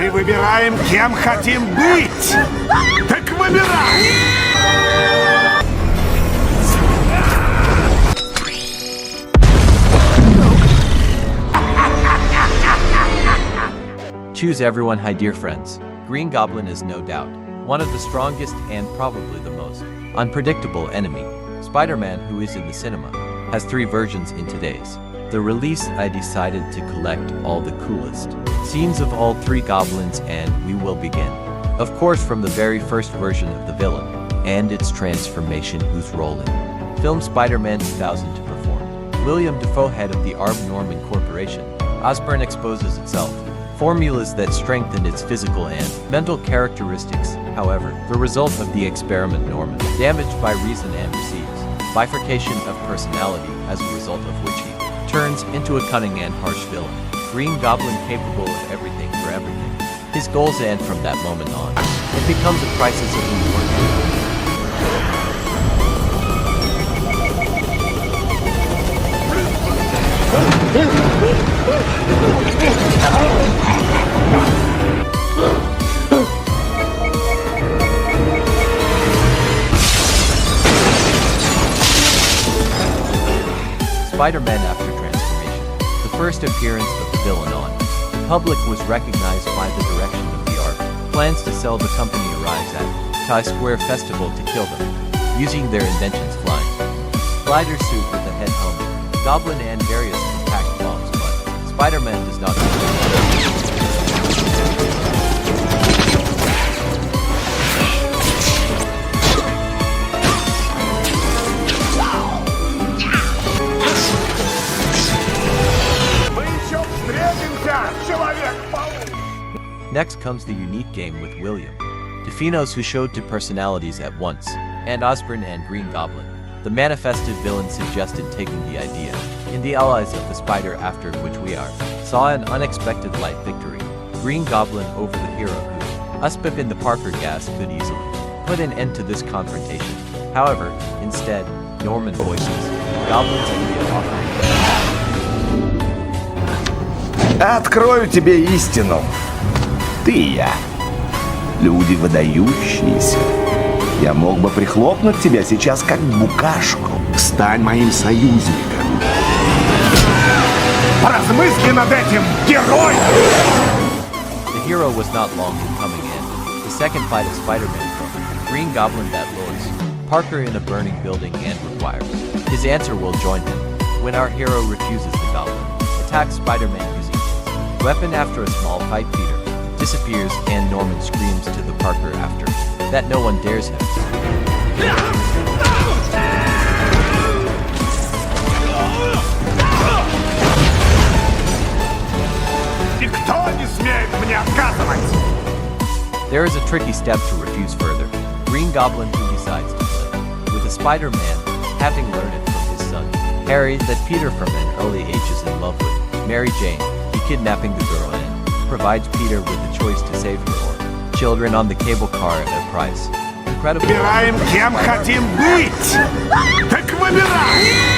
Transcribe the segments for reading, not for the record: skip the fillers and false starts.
Мы выбираем, кем хотим быть! Так выбирай! Choose everyone, hi dear friends. Green Goblin is no doubt one of the strongest and probably the most unpredictable enemy. Spider-Man, who is in the cinema, has 3 versions in today's the release. I decided to collect all the coolest scenes of all 3 goblins, and we will begin, of course, from the very first version of the villain and its transformation. Who's rolling? Film Spider-Man 2000 to perform. William Dafoe, head of the Arb Norman Corporation. Osborn exposes itself. Formulas that strengthen its physical and mental characteristics. However, the result of the experiment, Norman, damaged by reason and receives bifurcation of personality, as a result of which he turns into a cunning and harsh villain. Green Goblin, capable of everything for everything. His goals, and from that moment on, it becomes a crisis of importance. Spider-Man after transformation. The first appearance of the villain on public was recognized by the direction of the art. Plans to sell the company arrives at Times Square Festival to kill them, using their inventions: flying glider suit with a head helmet, Goblin, and various compact bombs, but Spider-Man does not Next comes the unique game with William Dafoe's, who showed 2 personalities at once, and Osborn and Green Goblin. The manifested villain suggested taking the idea in the allies of the spider, after which we saw an unexpected light victory. Green Goblin over the hero who Uspip in the Parker gas could easily put an end to this confrontation. However, instead, Norman voices Goblin's idea offering. Открою тебе истину. Ты и я. Люди выдающиеся. Я мог бы прихлопнуть тебя сейчас как букашку. Стань моим союзником. Поразмысли над этим, герой! The hero was not long in coming in. The second fight of Spider-Man from Green Goblin that lures Parker in a burning building and requires his answer will join him. When our hero refuses, the Goblin attacks Spider-Man using his weapon. After a small fight, Peter disappears and Norman screams to the Parker after that no one dares him. Никто не смеет мне отказывать! There is a tricky step to refuse further. Green Goblin, who decides to play with a Spider-Man, having learned it from his son Harry that Peter from an early age is in love with Mary Jane. He kidnapping the girl and provides Peter with the choice to save her or children on the cable car at a price. Incredible. Выбираем, кем хотим быть! Так выбирай!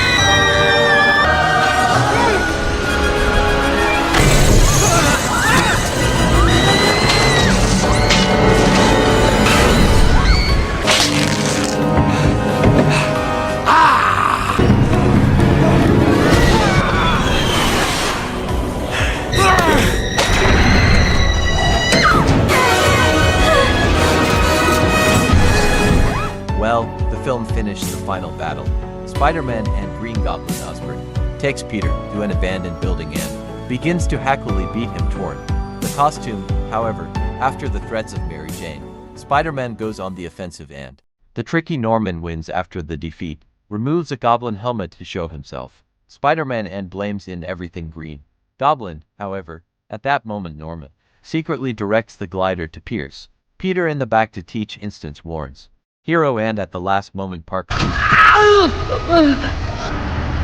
Well, the film finished the final battle. Spider-Man and Green Goblin. Osborn takes Peter to an abandoned building and begins to hackily beat him torn the costume. However, after the threats of Mary Jane, Spider-Man goes on the offensive and the tricky Norman wins after the defeat, removes a Goblin helmet to show himself Spider-Man and blames in everything Green Goblin. However, at that moment Norman secretly directs the glider to pierce Peter in the back to teach instance warns hero, and at the last moment Parker.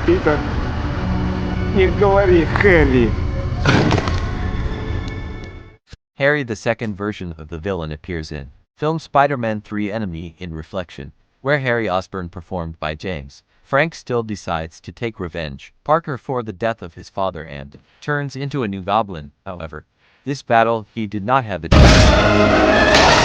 Питер, не говори, Хэри. Harry, the second version of the villain, appears in film Spider-Man 3 Enemy in Reflection, where Harry Osborn, performed by James Frank, still decides to take revenge Parker for the death of his father and turns into a new Goblin. However, This battle, he did not have a chance.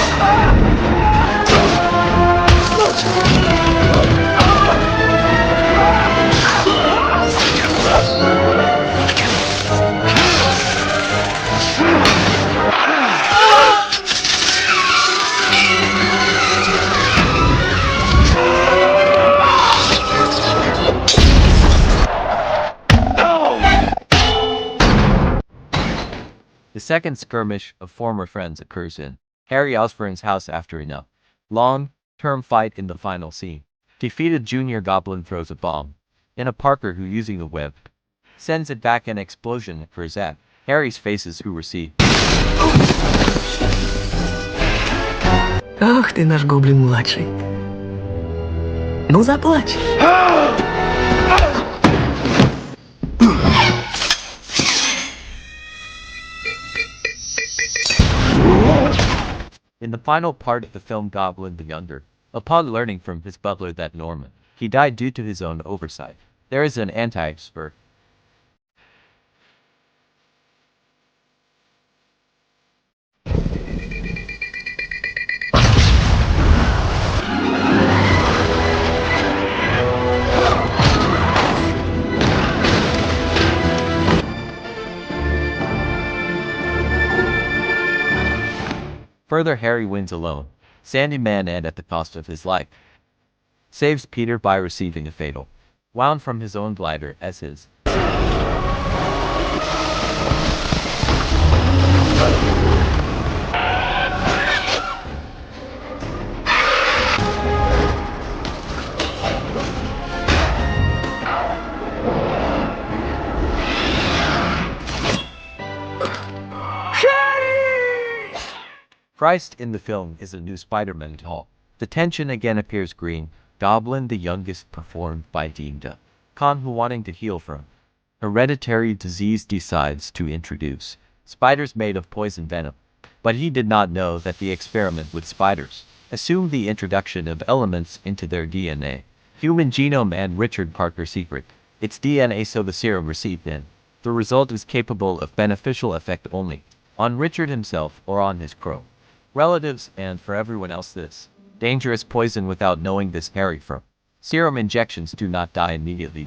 The second skirmish of former friends occurs in Harry Osborn's house after a long-term fight in the final scene. Defeated Junior Goblin throws a bomb in a Parker who, using a web, sends it back. An explosion occurs at Harry's faces, who receive. Ах ты наш гоблин-младший. Ну, заплачь. In the final part of the film, Goblin the Younger, upon learning from his butler that Norman, he died due to his own oversight, there is an anti-spur. Further, Harry wins alone, Sandyman, and at the cost of his life. Saves Peter by receiving a fatal wound from his own glider as his. Christ in the film is a new Spider-Man doll. The tension again appears. Green Goblin the Youngest, performed by Dean Con, who, wanting to heal from hereditary disease, decides to introduce spiders made of poison venom. But he did not know that the experiment with spiders assumed the introduction of elements into their DNA, human genome, and Richard Parker's secret its DNA, so the serum received in the result is capable of beneficial effect only on Richard himself or on his crow relatives, and for everyone else. This dangerous poison, without knowing this, Harry from serum injections do not die immediately.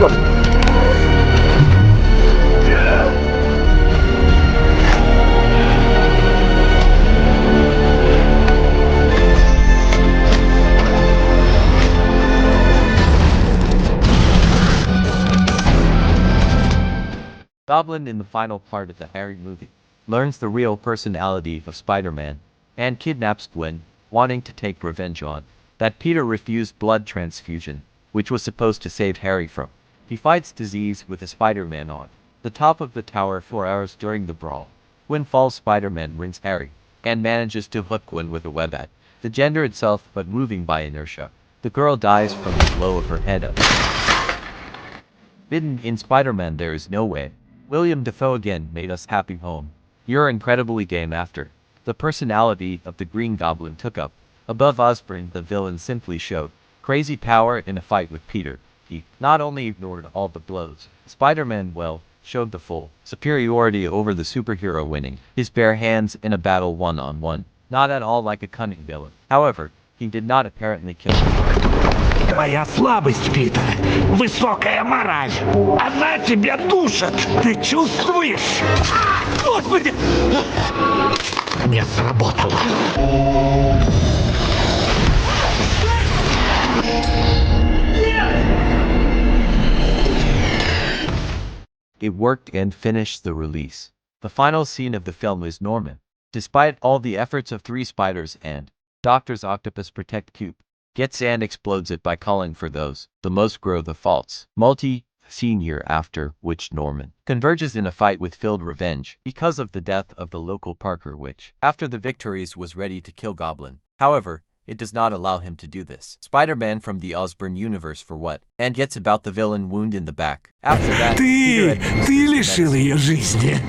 Goblin, in the final part of the Harry movie, learns the real personality of Spider-Man and kidnaps Gwen, wanting to take revenge on that Peter refused blood transfusion, which was supposed to save Harry from. He fights disease with a Spider-Man on the top of the tower for hours during the brawl. Gwen falls. Spider-Man rings Harry and manages to hook Gwen with a web at the gender itself, but moving by inertia, the girl dies from the blow of her head up. Bitten in Spider-Man There Is No Way. William Dafoe again made us happy home. You're incredibly game after the personality of the Green Goblin took up. Above Osborn, the villain simply showed crazy power in a fight with Peter. He not only ignored all the blows, Spider-Man, well, showed the full superiority over the superhero, winning his bare hands in a battle one-on-one. Not at all like a cunning villain. However, he did not apparently kill him. Твоя слабость, Питер, высокая мораль. Она тебя душит. Ты чувствуешь? Господи! Не сработало. It worked and finished the release. The final scene of the film is Norman, despite all the efforts of 3 spiders and Doctor's Octopus Protect Cube, gets and explodes it by calling for those the most grow the faults. Scene year after which Norman converges in a fight with Filled Revenge because of the death of the local Parker, which, after the victories, was ready to kill Goblin. However, it does not allow him to do this. Spider-Man from the Osborn universe for what? And gets about the villain wound in the back. After that, Ты лишил ее жизни.